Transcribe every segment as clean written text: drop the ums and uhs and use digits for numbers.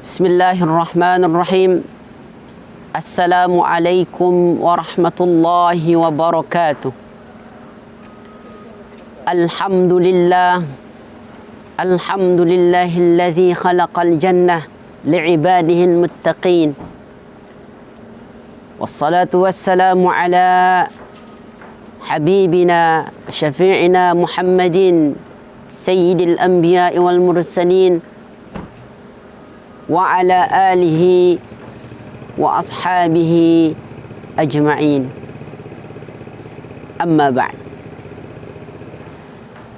Bismillahirrahmanirrahim. Assalamualaikum warahmatullahi wabarakatuh. Alhamdulillah. Alhamdulillahilladzi khalaqal jannah li'ibadihil muttaqin. Wassalatu wassalamu ala habibina syafi'ina Muhammadin sayyidil anbiya'i wal mursalin wa ala alihi wa ashabihi ajma'in. Amma ba'd.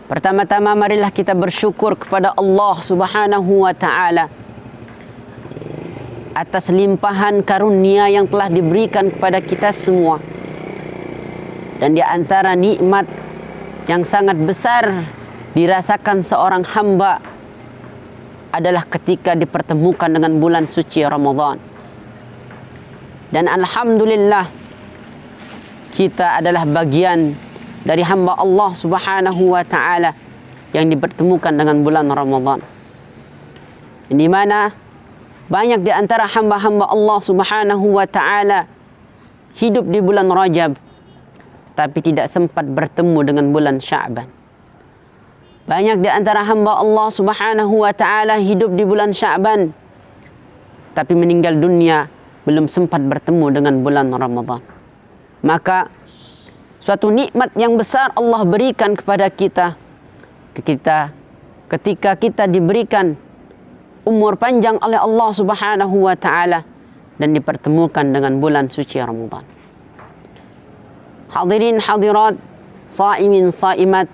Pertama-tama marilah kita bersyukur kepada Allah Subhanahu wa ta'ala atas limpahan karunia yang telah diberikan kepada kita semua. Dan di antara nikmat yang sangat besar dirasakan seorang hamba adalah ketika dipertemukan dengan bulan suci Ramadan. Dan alhamdulillah kita adalah bagian dari hamba Allah Subhanahu wa ta'ala yang dipertemukan dengan bulan Ramadan, di mana banyak di antara hamba-hamba Allah Subhanahu wa ta'ala hidup di bulan Rajab tapi tidak sempat bertemu dengan bulan Sya'ban. Banyak di antara hamba Allah Subhanahu wa ta'ala hidup di bulan Sya'ban tapi meninggal dunia belum sempat bertemu dengan bulan Ramadan. Maka suatu nikmat yang besar Allah berikan kepada kita ketika kita diberikan umur panjang oleh Allah Subhanahu wa ta'ala dan dipertemukan dengan bulan suci Ramadan. Hadirin hadirat, saimin saimat,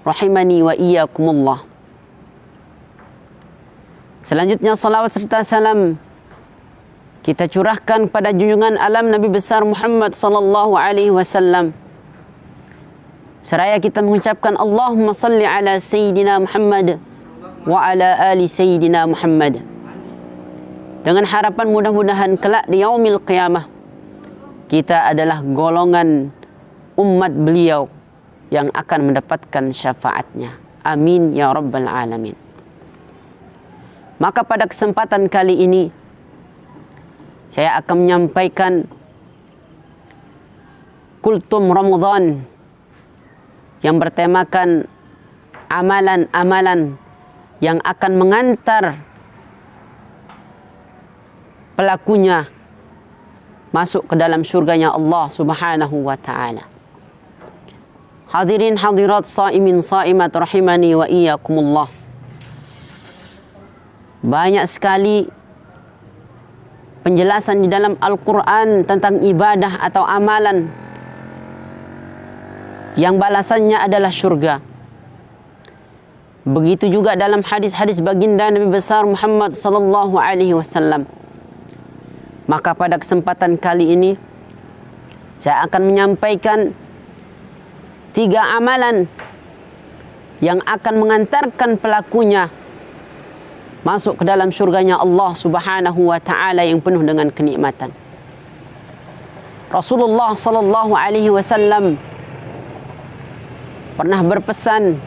rahimani wa iyyakumullah. Selanjutnya salawat serta salam kita curahkan pada junjungan alam Nabi besar Muhammad sallallahu alaihi wasallam. Seraya kita mengucapkan Allahumma salli ala Sayyidina Muhammad wa ala ali Sayyidina Muhammad. Dengan harapan mudah-mudahan kelak di yaumil qiyamah kita adalah golongan umat beliau yang akan mendapatkan syafaatnya. Amin ya rabbal alamin. Maka pada kesempatan kali ini saya akan menyampaikan kultum Ramadan yang bertemakan amalan-amalan yang akan mengantar pelakunya masuk ke dalam surganya Allah Subhanahu wa ta'ala. Hadirin hadirat, saimin saimat, rahimani wa iyyakumullah. Banyak sekali penjelasan di dalam Al-Quran tentang ibadah atau amalan yang balasannya adalah syurga. Begitu juga dalam hadis-hadis baginda Nabi besar Muhammad sallallahu alaihi wasallam. Maka pada kesempatan kali ini saya akan menyampaikan 3 amalan yang akan mengantarkan pelakunya masuk ke dalam surganya Allah Subhanahu wa ta'ala yang penuh dengan kenikmatan. Rasulullah sallallahu alaihi wasallam pernah berpesan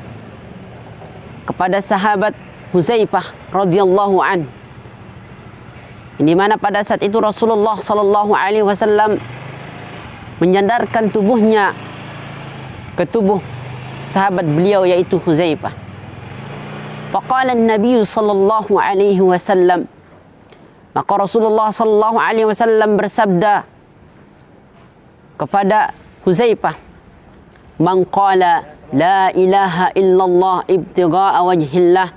kepada sahabat Huzaifah radhiyallahu an, di mana pada saat itu Rasulullah sallallahu alaihi wasallam menyandarkan tubuhnya ke tubuh sahabat beliau yaitu Huzaifah. Faqala an-nabiy sallallahu alaihi wasallam, maka Rasulullah sallallahu alaihi wasallam bersabda kepada Huzaifah, man qala la ilaha illallah ibtigha'a wajhillah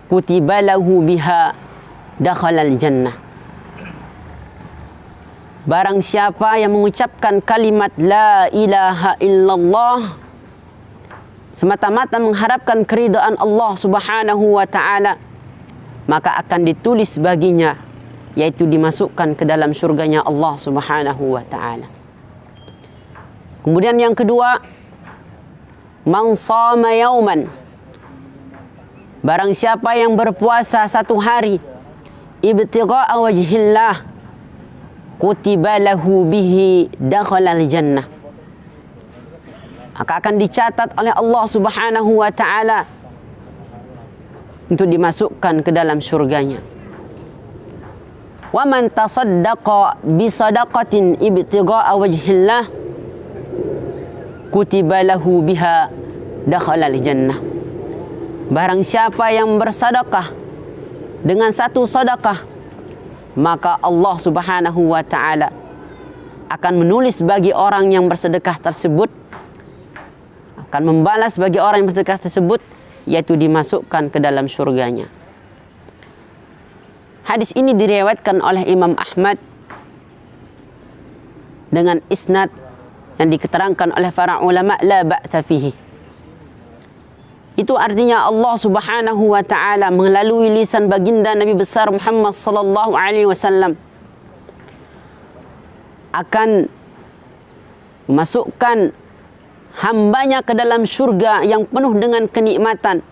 kutiba lahu biha dakhalal jannah. Barang siapa yang mengucapkan kalimat la ilaha illallah semata-mata mengharapkan keridaan Allah Subhanahu wa ta'ala, maka akan ditulis baginya, yaitu dimasukkan ke dalam surganya Allah Subhanahu wa ta'ala. Kemudian yang kedua, man shama yauman, barang siapa yang berpuasa 1 hari ibtigha'a wajhillah kutiba lahu bihi dakhalal jannah, maka akan dicatat oleh Allah Subhanahu wa ta'ala untuk dimasukkan ke dalam surganya. Wa man tasaddaqa bi sadaqatin ibtigha'a wajhillah kutiba lahu biha dakhala al-jannah. Barang siapa yang bersedekah dengan satu sedekah, maka Allah Subhanahu wa taala akan menulis bagi orang yang bersedekah tersebut, akan membalas bagi orang yang bersedekah tersebut, yaitu dimasukkan ke dalam syurganya. Hadis ini diriwayatkan oleh Imam Ahmad dengan isnad yang diketerangkan oleh para ulama la ba'tsa fihi. Itu artinya Allah Subhanahu wa taala melalui lisan baginda Nabi besar Muhammad sallallahu alaihi wasallam akan memasukkan hambanya ke dalam syurga yang penuh dengan kenikmatan.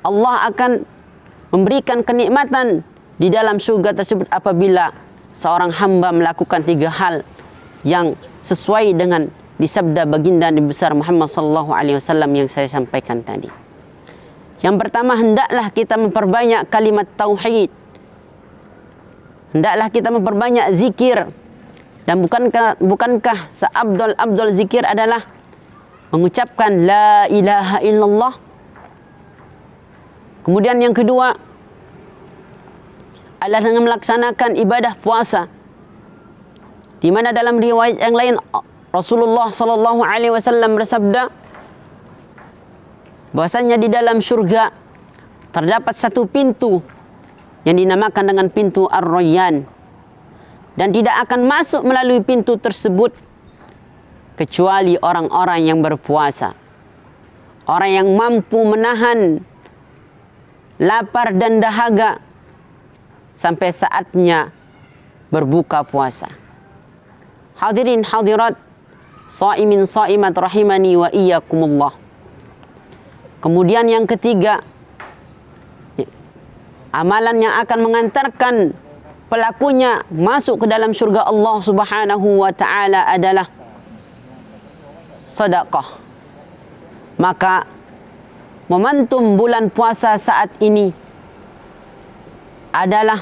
Allah akan memberikan kenikmatan di dalam syurga tersebut apabila seorang hamba melakukan 3 hal yang sesuai dengan disabda baginda Nabi besar Muhammad sallallahu alaihi wasallam yang saya sampaikan tadi. Yang pertama, hendaklah kita memperbanyak kalimat tauhid. Hendaklah kita memperbanyak zikir. Dan bukankah seabdul zikir adalah mengucapkan la ilaha illallah? Kemudian yang kedua adalah dengan melaksanakan ibadah puasa, di mana dalam riwayat yang lain Rasulullah sallallahu alaihi wasallam bersabda bahwasanya di dalam syurga terdapat satu pintu yang dinamakan dengan pintu Ar-Rayyan, dan tidak akan masuk melalui pintu tersebut kecuali orang-orang yang berpuasa, orang yang mampu menahan lapar dan dahaga sampai saatnya berbuka puasa. Hadirin hadirat, shaimin shaimat rahimani wa iyyakumullah. Kemudian yang ketiga, amalan yang akan mengantarkan pelakunya masuk ke dalam syurga Allah Subhanahu wa taala adalah sedekah. Maka momentum bulan puasa saat ini adalah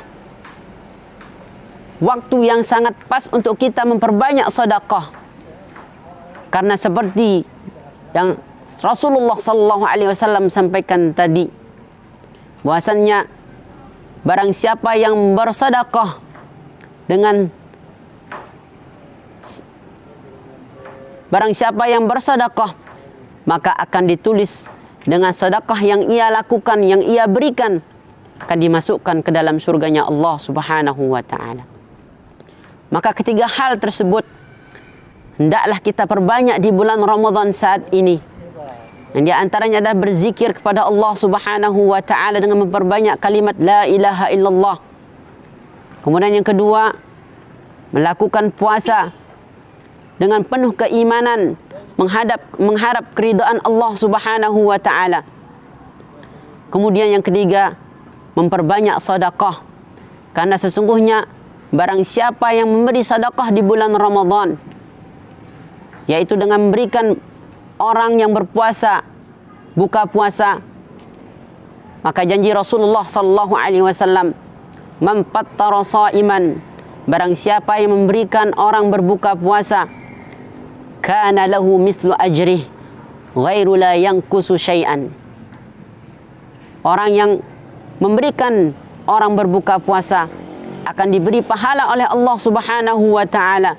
waktu yang sangat pas untuk kita memperbanyak sedekah. Karena seperti yang Rasulullah sallallahu alaihi wasallam sampaikan tadi, bahwasannya barang siapa yang bersedekah dengan maka akan ditulis dengan sedekah yang ia lakukan, yang ia berikan, akan dimasukkan ke dalam surganya Allah Subhanahu wa taala. Maka ketiga hal tersebut hendaklah kita perbanyak di bulan Ramadan saat ini. Yang di antaranya adalah berzikir kepada Allah Subhanahu wa taala dengan memperbanyak kalimat la ilaha illallah. Kemudian yang kedua, melakukan puasa dengan penuh keimanan, mengharap keridhaan Allah Subhanahu wa taala. Kemudian yang ketiga, memperbanyak sedekah. Karena sesungguhnya barang siapa yang memberi sedekah di bulan Ramadan, yaitu dengan memberikan orang yang berpuasa buka puasa, maka janji Rasulullah sallallahu alaihi wasallam, man fattara shaiman, barang siapa yang memberikan orang berbuka puasa, kana lahu mislu ajrih ghairu la yanqusu syai'an. Orang yang memberikan orang berbuka puasa akan diberi pahala oleh Allah Subhanahu wa taala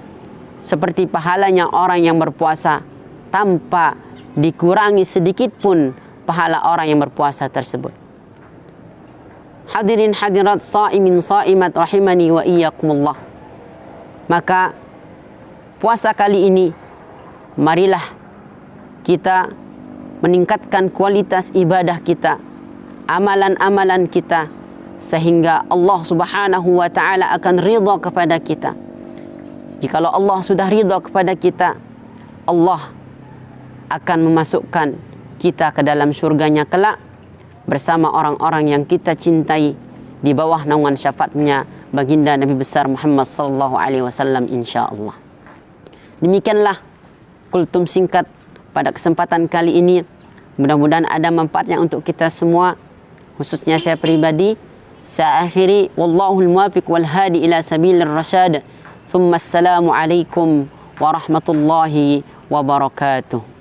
seperti pahalanya orang yang berpuasa, tanpa dikurangi sedikit pun pahala orang yang berpuasa tersebut. Hadirin hadirat, shaimin shaimat rahimani wa iyyakumullah. Maka puasa kali ini marilah kita meningkatkan kualitas ibadah kita, amalan-amalan kita, sehingga Allah Subhanahu wa taala akan ridha kepada kita. Jikalau Allah sudah ridha kepada kita, Allah akan memasukkan kita ke dalam syurganya kelak bersama orang-orang yang kita cintai di bawah naungan syafaatnya baginda Nabi besar Muhammad sallallahu alaihi wasallam insyaallah. Demikianlah kultum singkat pada kesempatan kali ini. Mudah-mudahan ada manfaatnya untuk kita semua, khususnya saya pribadi. Saya akhiri, wallahul muwaffiq wal hadi ila sabilir rasyad. Thumma assalamu alaikum warahmatullahi wabarakatuh.